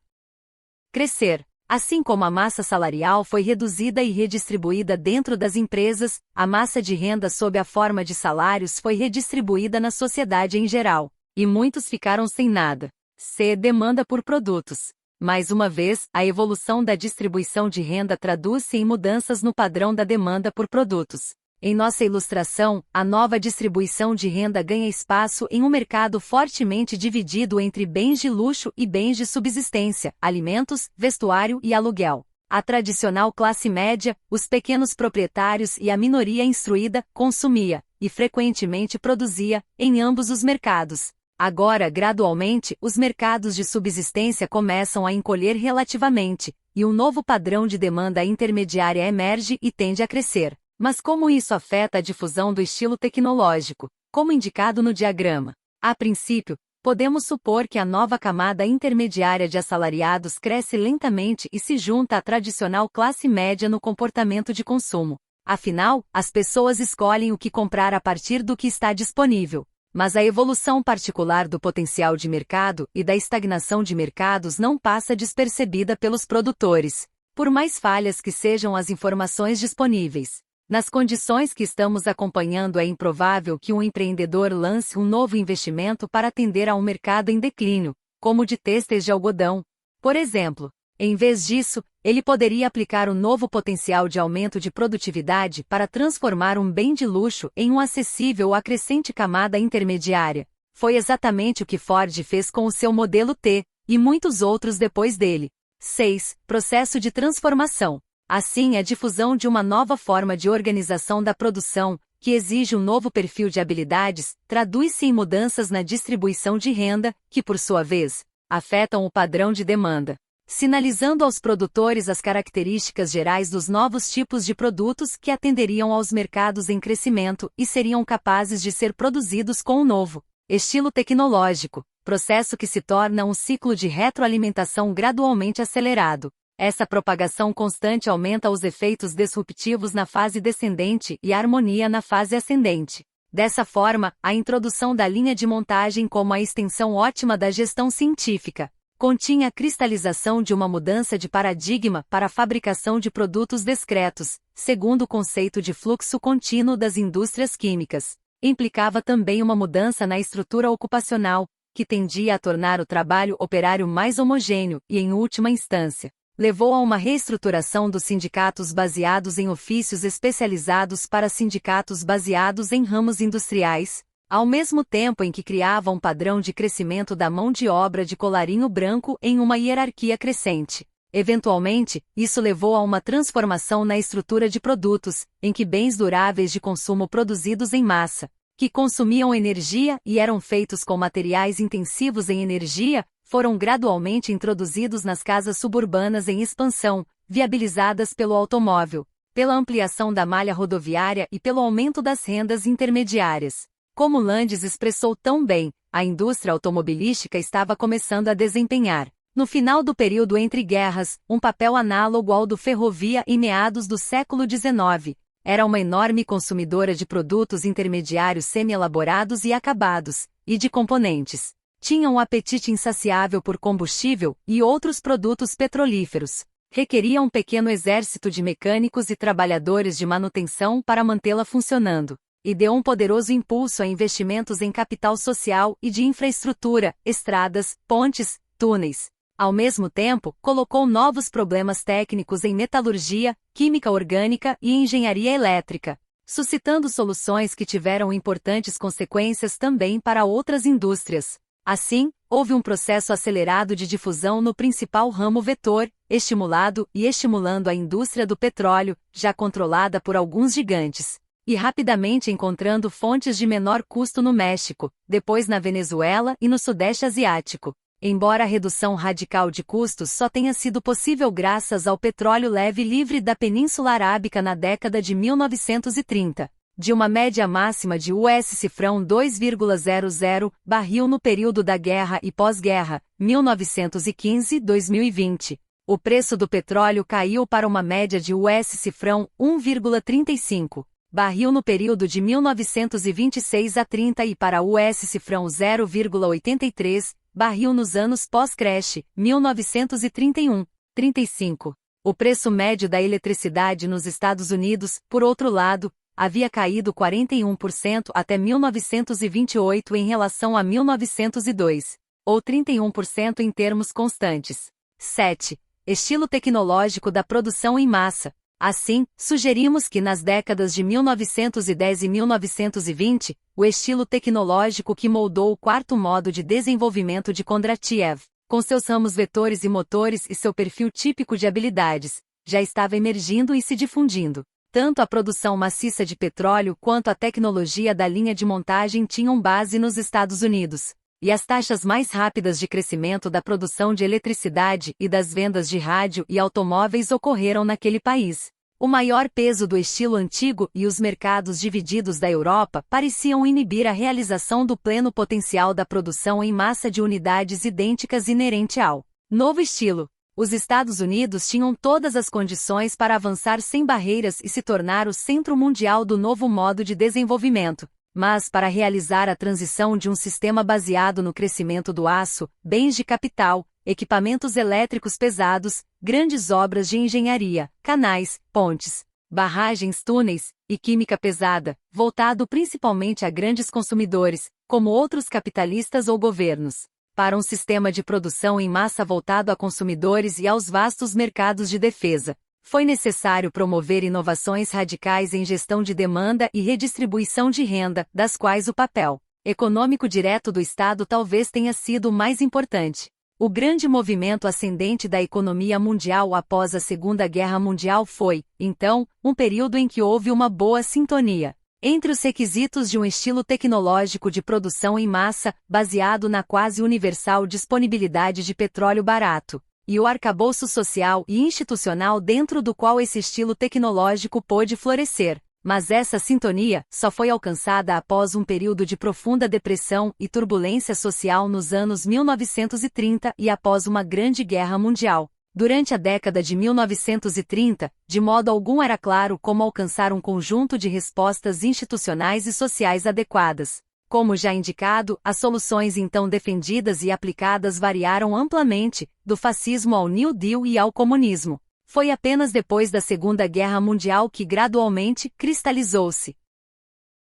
crescer. Assim como a massa salarial foi reduzida e redistribuída dentro das empresas, a massa de renda sob a forma de salários foi redistribuída na sociedade em geral, e muitos ficaram sem nada. C. Demanda por produtos. Mais uma vez, a evolução da distribuição de renda traduz-se em mudanças no padrão da demanda por produtos. Em nossa ilustração, a nova distribuição de renda ganha espaço em um mercado fortemente dividido entre bens de luxo e bens de subsistência, alimentos, vestuário e aluguel. A tradicional classe média, os pequenos proprietários e a minoria instruída, consumia, e frequentemente produzia, em ambos os mercados. Agora, gradualmente, os mercados de subsistência começam a encolher relativamente, e um novo padrão de demanda intermediária emerge e tende a crescer. Mas como isso afeta a difusão do estilo tecnológico? Como indicado no diagrama. A princípio, podemos supor que a nova camada intermediária de assalariados cresce lentamente e se junta à tradicional classe média no comportamento de consumo. Afinal, as pessoas escolhem o que comprar a partir do que está disponível. Mas a evolução particular do potencial de mercado e da estagnação de mercados não passa despercebida pelos produtores, por mais falhas que sejam as informações disponíveis. Nas condições que estamos acompanhando, é improvável que um empreendedor lance um novo investimento para atender a um mercado em declínio, como o de têxteis de algodão. Por exemplo, em vez disso, ele poderia aplicar o novo potencial de aumento de produtividade para transformar um bem de luxo em um acessível à crescente camada intermediária. Foi exatamente o que Ford fez com o seu modelo T, e muitos outros depois dele. 6. Processo de transformação. Assim, a difusão de uma nova forma de organização da produção, que exige um novo perfil de habilidades, traduz-se em mudanças na distribuição de renda, que, por sua vez, afetam o padrão de demanda, sinalizando aos produtores as características gerais dos novos tipos de produtos que atenderiam aos mercados em crescimento e seriam capazes de ser produzidos com um novo estilo tecnológico, processo que se torna um ciclo de retroalimentação gradualmente acelerado. Essa propagação constante aumenta os efeitos disruptivos na fase descendente e a harmonia na fase ascendente. Dessa forma, a introdução da linha de montagem como a extensão ótima da gestão científica continha a cristalização de uma mudança de paradigma para a fabricação de produtos discretos, segundo o conceito de fluxo contínuo das indústrias químicas. Implicava também uma mudança na estrutura ocupacional, que tendia a tornar o trabalho operário mais homogêneo e, em última instância, levou a uma reestruturação dos sindicatos baseados em ofícios especializados para sindicatos baseados em ramos industriais, ao mesmo tempo em que criava um padrão de crescimento da mão de obra de colarinho branco em uma hierarquia crescente. Eventualmente, isso levou a uma transformação na estrutura de produtos, em que bens duráveis de consumo produzidos em massa, que consumiam energia e eram feitos com materiais intensivos em energia, foram gradualmente introduzidos nas casas suburbanas em expansão, viabilizadas pelo automóvel, pela ampliação da malha rodoviária e pelo aumento das rendas intermediárias. Como Landes expressou tão bem, a indústria automobilística estava começando a desempenhar, no final do período entre guerras, um papel análogo ao do ferrovia em meados do século XIX. Era uma enorme consumidora de produtos intermediários semi-elaborados e acabados, e de componentes. Tinha um apetite insaciável por combustível e outros produtos petrolíferos. Requeria um pequeno exército de mecânicos e trabalhadores de manutenção para mantê-la funcionando. E deu um poderoso impulso a investimentos em capital social e de infraestrutura, estradas, pontes, túneis. Ao mesmo tempo, colocou novos problemas técnicos em metalurgia, química orgânica e engenharia elétrica, suscitando soluções que tiveram importantes consequências também para outras indústrias. Assim, houve um processo acelerado de difusão no principal ramo vetor, estimulado e estimulando a indústria do petróleo, já controlada por alguns gigantes, e rapidamente encontrando fontes de menor custo no México, depois na Venezuela e no Sudeste Asiático. Embora a redução radical de custos só tenha sido possível graças ao petróleo leve livre da Península Arábica na década de 1930. De uma média máxima de US cifrão 2,00 barril no período da guerra e pós-guerra, 1915-2020. O preço do petróleo caiu para uma média de US cifrão 1,35 barril no período de 1926 a 30 e para US cifrão 0,83 barril nos anos pós-creche, 1931-35. O preço médio da eletricidade nos Estados Unidos, por outro lado, havia caído 41% até 1928 em relação a 1902, ou 31% em termos constantes. 7. Estilo tecnológico da produção em massa. Assim, sugerimos que nas décadas de 1910 e 1920, o estilo tecnológico que moldou o quarto modo de desenvolvimento de Kondratiev, com seus ramos vetores e motores e seu perfil típico de habilidades, já estava emergindo e se difundindo. Tanto a produção maciça de petróleo quanto a tecnologia da linha de montagem tinham base nos Estados Unidos. E as taxas mais rápidas de crescimento da produção de eletricidade e das vendas de rádio e automóveis ocorreram naquele país. O maior peso do estilo antigo e os mercados divididos da Europa pareciam inibir a realização do pleno potencial da produção em massa de unidades idênticas inerente ao novo estilo. Os Estados Unidos tinham todas as condições para avançar sem barreiras e se tornar o centro mundial do novo modo de desenvolvimento. Mas para realizar a transição de um sistema baseado no crescimento do aço, bens de capital, equipamentos elétricos pesados, grandes obras de engenharia, canais, pontes, barragens, túneis, e química pesada, voltado principalmente a grandes consumidores, como outros capitalistas ou governos, para um sistema de produção em massa voltado a consumidores e aos vastos mercados de defesa. Foi necessário promover inovações radicais em gestão de demanda e redistribuição de renda, das quais o papel econômico direto do Estado talvez tenha sido o mais importante. O grande movimento ascendente da economia mundial após a Segunda Guerra Mundial foi, então, um período em que houve uma boa sintonia entre os requisitos de um estilo tecnológico de produção em massa, baseado na quase universal disponibilidade de petróleo barato, e o arcabouço social e institucional dentro do qual esse estilo tecnológico pôde florescer. Mas essa sintonia só foi alcançada após um período de profunda depressão e turbulência social nos anos 1930 e após uma Grande Guerra Mundial. Durante a década de 1930, de modo algum era claro como alcançar um conjunto de respostas institucionais e sociais adequadas. Como já indicado, as soluções então defendidas e aplicadas variaram amplamente, do fascismo ao New Deal e ao comunismo. Foi apenas depois da Segunda Guerra Mundial que gradualmente cristalizou-se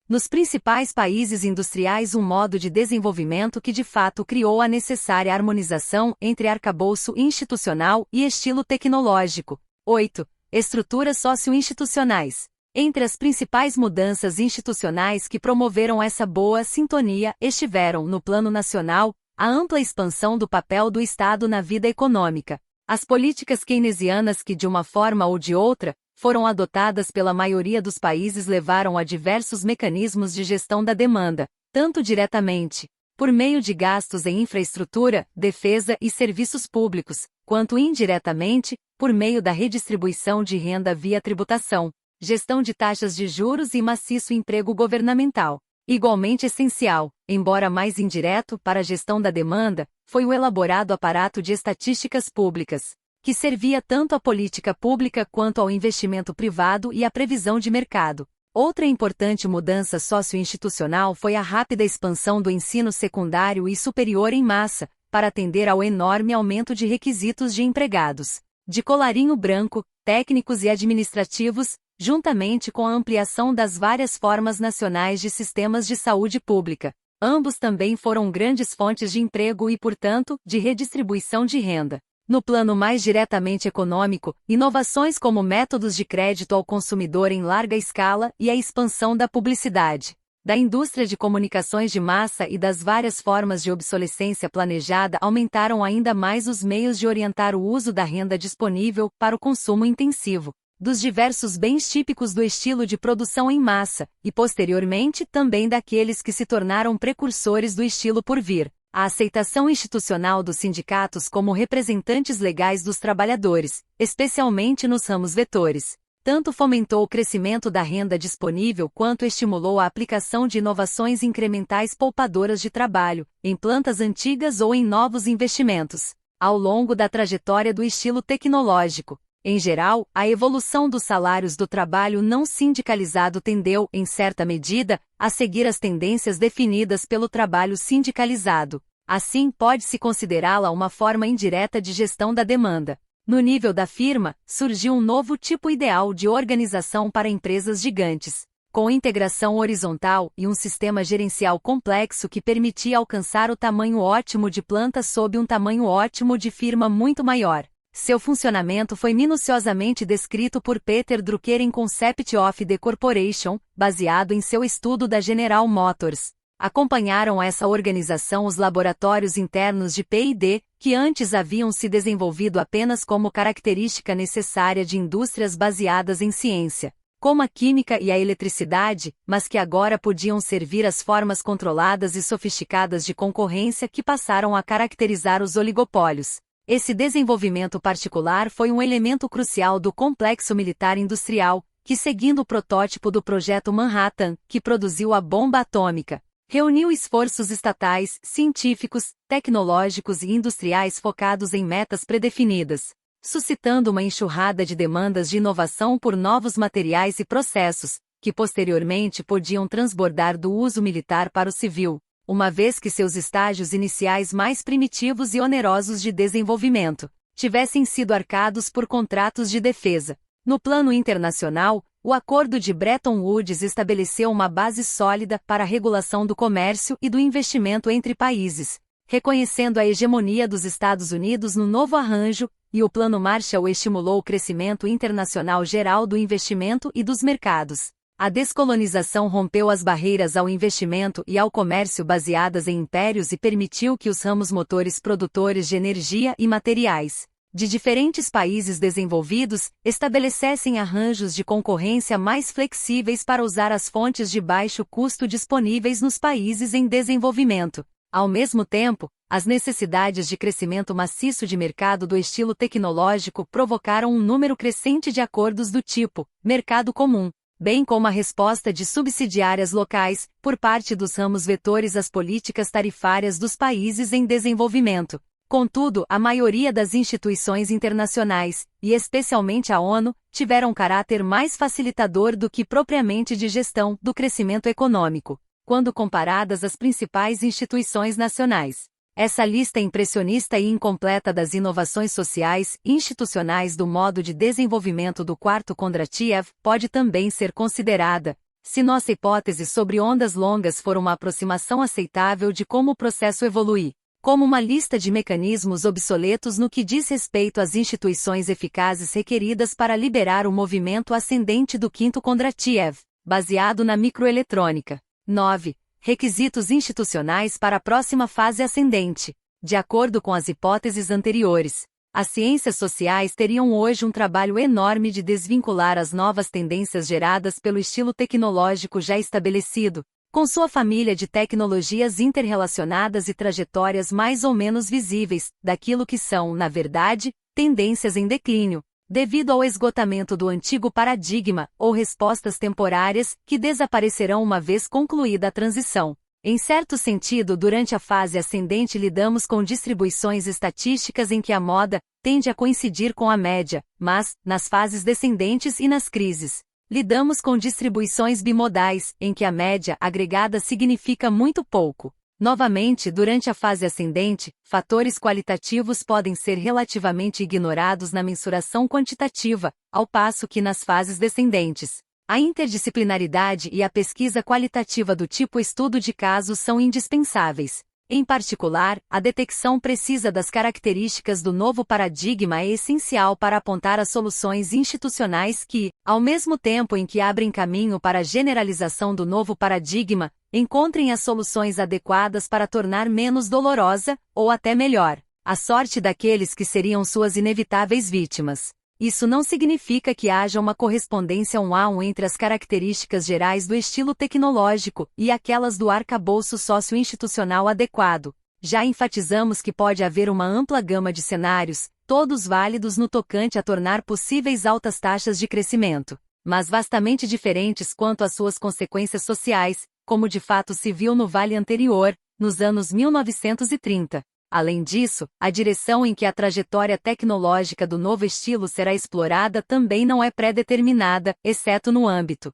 nos principais países industriais um modo de desenvolvimento que de fato criou a necessária harmonização entre arcabouço institucional e estilo tecnológico. 8. Estruturas socio-institucionais. Entre as principais mudanças institucionais que promoveram essa boa sintonia estiveram, no plano nacional, a ampla expansão do papel do Estado na vida econômica. As políticas keynesianas que, de uma forma ou de outra, foram adotadas pela maioria dos países levaram a diversos mecanismos de gestão da demanda, tanto diretamente, por meio de gastos em infraestrutura, defesa e serviços públicos, quanto indiretamente, por meio da redistribuição de renda via tributação, gestão de taxas de juros e maciço emprego governamental. Igualmente essencial, embora mais indireto para a gestão da demanda, foi o elaborado aparato de estatísticas públicas, que servia tanto à política pública quanto ao investimento privado e à previsão de mercado. Outra importante mudança socio-institucional foi a rápida expansão do ensino secundário e superior em massa, para atender ao enorme aumento de requisitos de empregados de colarinho branco, técnicos e administrativos, juntamente com a ampliação das várias formas nacionais de sistemas de saúde pública. Ambos também foram grandes fontes de emprego e, portanto, de redistribuição de renda. No plano mais diretamente econômico, inovações como métodos de crédito ao consumidor em larga escala e a expansão da publicidade, da indústria de comunicações de massa e das várias formas de obsolescência planejada aumentaram ainda mais os meios de orientar o uso da renda disponível para o consumo intensivo dos diversos bens típicos do estilo de produção em massa, e posteriormente também daqueles que se tornaram precursores do estilo por vir. A aceitação institucional dos sindicatos como representantes legais dos trabalhadores, especialmente nos ramos vetores, tanto fomentou o crescimento da renda disponível quanto estimulou a aplicação de inovações incrementais poupadoras de trabalho, em plantas antigas ou em novos investimentos. Ao longo da trajetória do estilo tecnológico, em geral, a evolução dos salários do trabalho não sindicalizado tendeu, em certa medida, a seguir as tendências definidas pelo trabalho sindicalizado. Assim, pode-se considerá-la uma forma indireta de gestão da demanda. No nível da firma, surgiu um novo tipo ideal de organização para empresas gigantes, com integração horizontal e um sistema gerencial complexo que permitia alcançar o tamanho ótimo de planta sob um tamanho ótimo de firma muito maior. Seu funcionamento foi minuciosamente descrito por Peter Drucker em Concept of the Corporation, baseado em seu estudo da General Motors. Acompanharam essa organização os laboratórios internos de P&D, que antes haviam se desenvolvido apenas como característica necessária de indústrias baseadas em ciência, como a química e a eletricidade, mas que agora podiam servir às formas controladas e sofisticadas de concorrência que passaram a caracterizar os oligopólios. Esse desenvolvimento particular foi um elemento crucial do complexo militar industrial, que, seguindo o protótipo do Projeto Manhattan, que produziu a bomba atômica, reuniu esforços estatais, científicos, tecnológicos e industriais focados em metas predefinidas, suscitando uma enxurrada de demandas de inovação por novos materiais e processos, que posteriormente podiam transbordar do uso militar para o civil, uma vez que seus estágios iniciais mais primitivos e onerosos de desenvolvimento tivessem sido arcados por contratos de defesa. No plano internacional, o Acordo de Bretton Woods estabeleceu uma base sólida para a regulação do comércio e do investimento entre países, reconhecendo a hegemonia dos Estados Unidos no novo arranjo, e o Plano Marshall estimulou o crescimento internacional geral do investimento e dos mercados. A descolonização rompeu as barreiras ao investimento e ao comércio baseadas em impérios e permitiu que os ramos motores produtores de energia e materiais de diferentes países desenvolvidos estabelecessem arranjos de concorrência mais flexíveis para usar as fontes de baixo custo disponíveis nos países em desenvolvimento. Ao mesmo tempo, as necessidades de crescimento maciço de mercado do estilo tecnológico provocaram um número crescente de acordos do tipo mercado comum, bem como a resposta de subsidiárias locais, por parte dos ramos vetores às políticas tarifárias dos países em desenvolvimento. Contudo, a maioria das instituições internacionais, e especialmente a ONU, tiveram caráter mais facilitador do que propriamente de gestão do crescimento econômico, quando comparadas às principais instituições nacionais. Essa lista impressionista e incompleta das inovações sociais e institucionais do modo de desenvolvimento do quarto Kondratiev pode também ser considerada, se nossa hipótese sobre ondas longas for uma aproximação aceitável de como o processo evolui, como uma lista de mecanismos obsoletos no que diz respeito às instituições eficazes requeridas para liberar o movimento ascendente do quinto Kondratiev, baseado na microeletrônica. 9. Requisitos institucionais para a próxima fase ascendente. De acordo com as hipóteses anteriores, as ciências sociais teriam hoje um trabalho enorme de desvincular as novas tendências geradas pelo estilo tecnológico já estabelecido, com sua família de tecnologias interrelacionadas e trajetórias mais ou menos visíveis, daquilo que são, na verdade, tendências em declínio, devido ao esgotamento do antigo paradigma, ou respostas temporárias, que desaparecerão uma vez concluída a transição. Em certo sentido, durante a fase ascendente lidamos com distribuições estatísticas em que a moda tende a coincidir com a média, mas, nas fases descendentes e nas crises, lidamos com distribuições bimodais, em que a média agregada significa muito pouco. Novamente, durante a fase ascendente, fatores qualitativos podem ser relativamente ignorados na mensuração quantitativa, ao passo que nas fases descendentes, a interdisciplinaridade e a pesquisa qualitativa do tipo estudo de casos são indispensáveis. Em particular, a detecção precisa das características do novo paradigma é essencial para apontar as soluções institucionais que, ao mesmo tempo em que abrem caminho para a generalização do novo paradigma, encontrem as soluções adequadas para tornar menos dolorosa, ou até melhor, a sorte daqueles que seriam suas inevitáveis vítimas. Isso não significa que haja uma correspondência 1 a 1 entre as características gerais do estilo tecnológico e aquelas do arcabouço socio-institucional adequado. Já enfatizamos que pode haver uma ampla gama de cenários, todos válidos no tocante a tornar possíveis altas taxas de crescimento, mas vastamente diferentes quanto às suas consequências sociais, como de fato se viu no Vale anterior, nos anos 1930. Além disso, a direção em que a trajetória tecnológica do novo estilo será explorada também não é pré-determinada, exceto no âmbito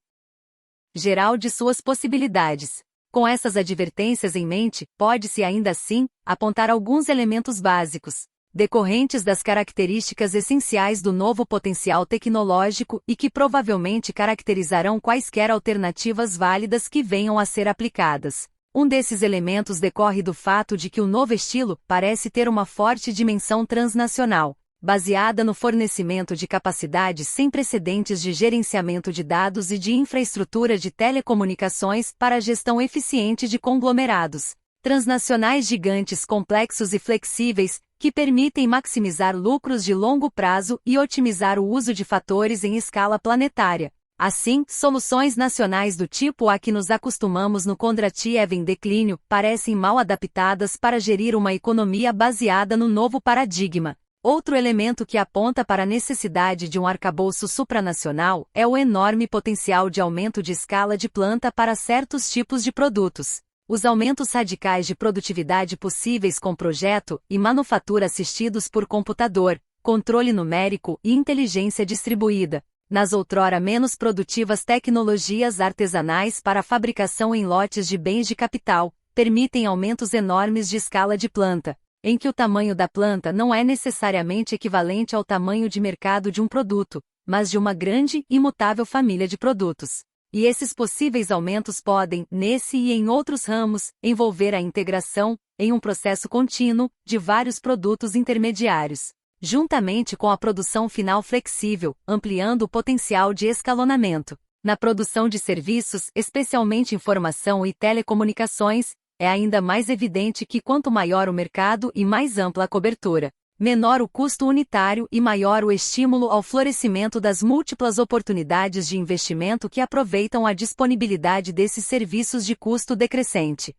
geral de suas possibilidades. Com essas advertências em mente, pode-se ainda assim apontar alguns elementos básicos, decorrentes das características essenciais do novo potencial tecnológico e que provavelmente caracterizarão quaisquer alternativas válidas que venham a ser aplicadas. Um desses elementos decorre do fato de que o novo estilo parece ter uma forte dimensão transnacional. baseada no fornecimento de capacidades sem precedentes de gerenciamento de dados e de infraestrutura de telecomunicações para a gestão eficiente de conglomerados transnacionais gigantes complexos e flexíveis, que permitem maximizar lucros de longo prazo e otimizar o uso de fatores em escala planetária. Assim, soluções nacionais do tipo a que nos acostumamos no Kondratiev em declínio parecem mal adaptadas para gerir uma economia baseada no novo paradigma. Outro elemento que aponta para a necessidade de um arcabouço supranacional é o enorme potencial de aumento de escala de planta para certos tipos de produtos. Os aumentos radicais de produtividade possíveis com projeto e manufatura assistidos por computador, controle numérico e inteligência distribuída, nas outrora menos produtivas tecnologias artesanais para a fabricação em lotes de bens de capital, permitem aumentos enormes de escala de planta, em que o tamanho da planta não é necessariamente equivalente ao tamanho de mercado de um produto, mas de uma grande e mutável família de produtos. E esses possíveis aumentos podem, nesse e em outros ramos, envolver a integração, em um processo contínuo, de vários produtos intermediários, juntamente com a produção final flexível, ampliando o potencial de escalonamento. Na produção de serviços, especialmente informação e telecomunicações, é ainda mais evidente que quanto maior o mercado e mais ampla a cobertura, menor o custo unitário e maior o estímulo ao florescimento das múltiplas oportunidades de investimento que aproveitam a disponibilidade desses serviços de custo decrescente.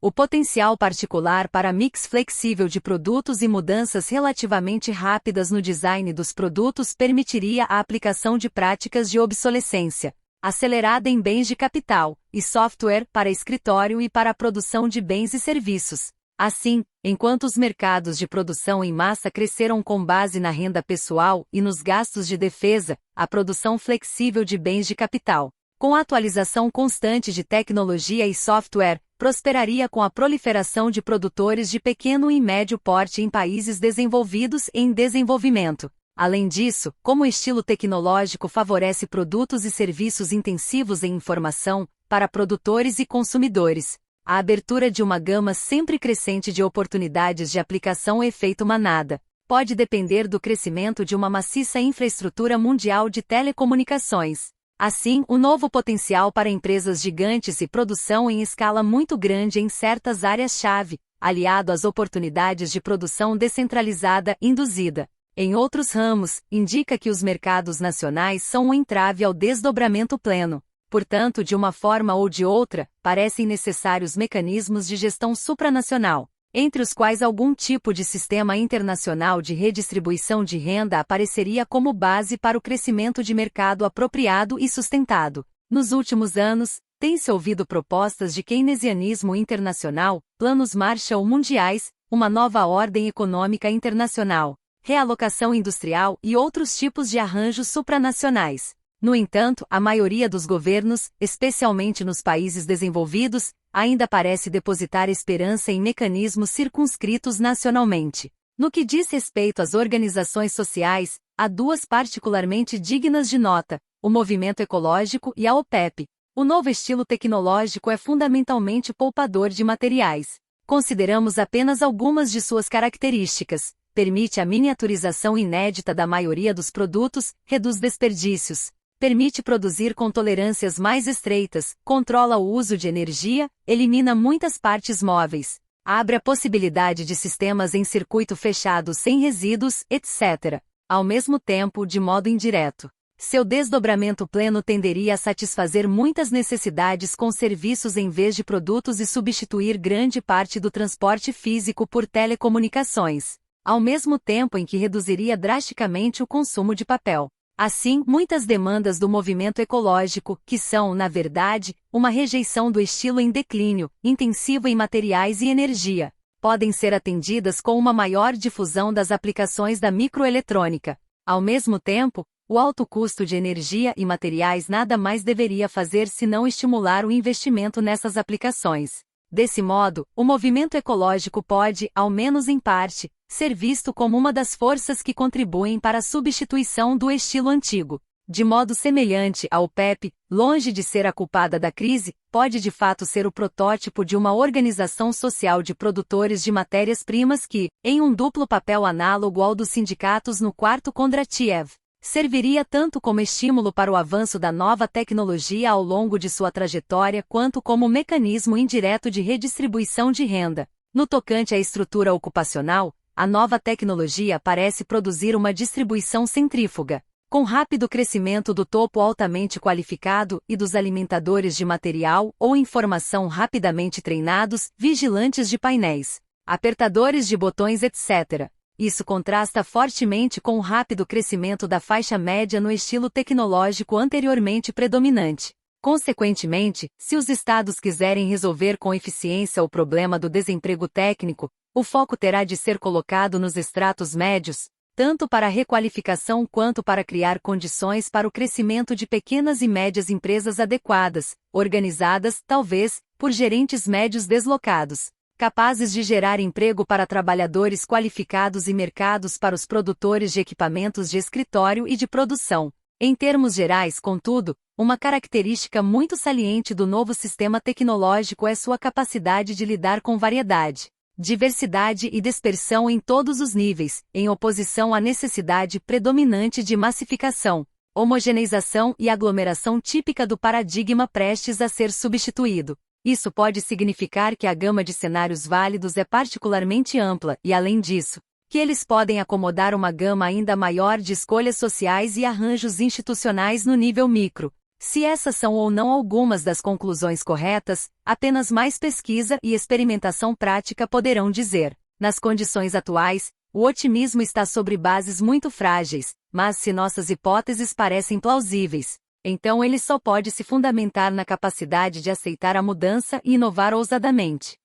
O potencial particular para mix flexível de produtos e mudanças relativamente rápidas no design dos produtos permitiria a aplicação de práticas de obsolescência acelerada em bens de capital e software para escritório e para a produção de bens e serviços. Assim, enquanto os mercados de produção em massa cresceram com base na renda pessoal e nos gastos de defesa, a produção flexível de bens de capital, com a atualização constante de tecnologia e software, prosperaria com a proliferação de produtores de pequeno e médio porte em países desenvolvidos e em desenvolvimento. Além disso, como o estilo tecnológico favorece produtos e serviços intensivos em informação, para produtores e consumidores, a abertura de uma gama sempre crescente de oportunidades de aplicação efeito manada pode depender do crescimento de uma maciça infraestrutura mundial de telecomunicações. Assim, o novo potencial para empresas gigantes e produção em escala muito grande em certas áreas-chave, aliado às oportunidades de produção descentralizada induzida em outros ramos, indica que os mercados nacionais são um entrave ao desdobramento pleno. Portanto, de uma forma ou de outra, parecem necessários mecanismos de gestão supranacional, entre os quais algum tipo de sistema internacional de redistribuição de renda apareceria como base para o crescimento de mercado apropriado e sustentado. Nos últimos anos, tem-se ouvido propostas de keynesianismo internacional, planos Marshall mundiais, uma nova ordem econômica internacional, realocação industrial e outros tipos de arranjos supranacionais. No entanto, a maioria dos governos, especialmente nos países desenvolvidos, ainda parece depositar esperança em mecanismos circunscritos nacionalmente. No que diz respeito às organizações sociais, há duas particularmente dignas de nota: o movimento ecológico e a OPEP. O novo estilo tecnológico é fundamentalmente poupador de materiais. Consideramos apenas algumas de suas características. Permite a miniaturização inédita da maioria dos produtos, reduz desperdícios, permite produzir com tolerâncias mais estreitas, controla o uso de energia, elimina muitas partes móveis, abre a possibilidade de sistemas em circuito fechado sem resíduos, etc. Ao mesmo tempo, de modo indireto, seu desdobramento pleno tenderia a satisfazer muitas necessidades com serviços em vez de produtos e substituir grande parte do transporte físico por telecomunicações, ao mesmo tempo em que reduziria drasticamente o consumo de papel. Assim, muitas demandas do movimento ecológico, que são, na verdade, uma rejeição do estilo em declínio, intensivo em materiais e energia, podem ser atendidas com uma maior difusão das aplicações da microeletrônica. Ao mesmo tempo, o alto custo de energia e materiais nada mais deveria fazer senão estimular o investimento nessas aplicações. Desse modo, o movimento ecológico pode, ao menos em parte, ser visto como uma das forças que contribuem para a substituição do estilo antigo. De modo semelhante ao PEP, longe de ser a culpada da crise, pode de fato ser o protótipo de uma organização social de produtores de matérias-primas que, em um duplo papel análogo ao dos sindicatos no quarto Kondratiev, serviria tanto como estímulo para o avanço da nova tecnologia ao longo de sua trajetória quanto como mecanismo indireto de redistribuição de renda. No tocante à estrutura ocupacional, a nova tecnologia parece produzir uma distribuição centrífuga, com rápido crescimento do topo altamente qualificado e dos alimentadores de material ou informação rapidamente treinados, vigilantes de painéis, apertadores de botões, etc. Isso contrasta fortemente com o rápido crescimento da faixa média no estilo tecnológico anteriormente predominante. Consequentemente, se os estados quiserem resolver com eficiência o problema do desemprego técnico, o foco terá de ser colocado nos estratos médios, tanto para a requalificação quanto para criar condições para o crescimento de pequenas e médias empresas adequadas, organizadas, talvez, por gerentes médios deslocados, capazes de gerar emprego para trabalhadores qualificados e mercados para os produtores de equipamentos de escritório e de produção. Em termos gerais, contudo, uma característica muito saliente do novo sistema tecnológico é sua capacidade de lidar com variedade, diversidade e dispersão em todos os níveis, em oposição à necessidade predominante de massificação, homogeneização e aglomeração típica do paradigma prestes a ser substituído. Isso pode significar que a gama de cenários válidos é particularmente ampla e, além disso, que eles podem acomodar uma gama ainda maior de escolhas sociais e arranjos institucionais no nível micro. Se essas são ou não algumas das conclusões corretas, apenas mais pesquisa e experimentação prática poderão dizer. Nas condições atuais, o otimismo está sobre bases muito frágeis, mas se nossas hipóteses parecem plausíveis, então ele só pode se fundamentar na capacidade de aceitar a mudança e inovar ousadamente.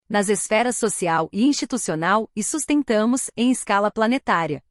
Nas esferas social e institucional, e sustentamos, em escala planetária,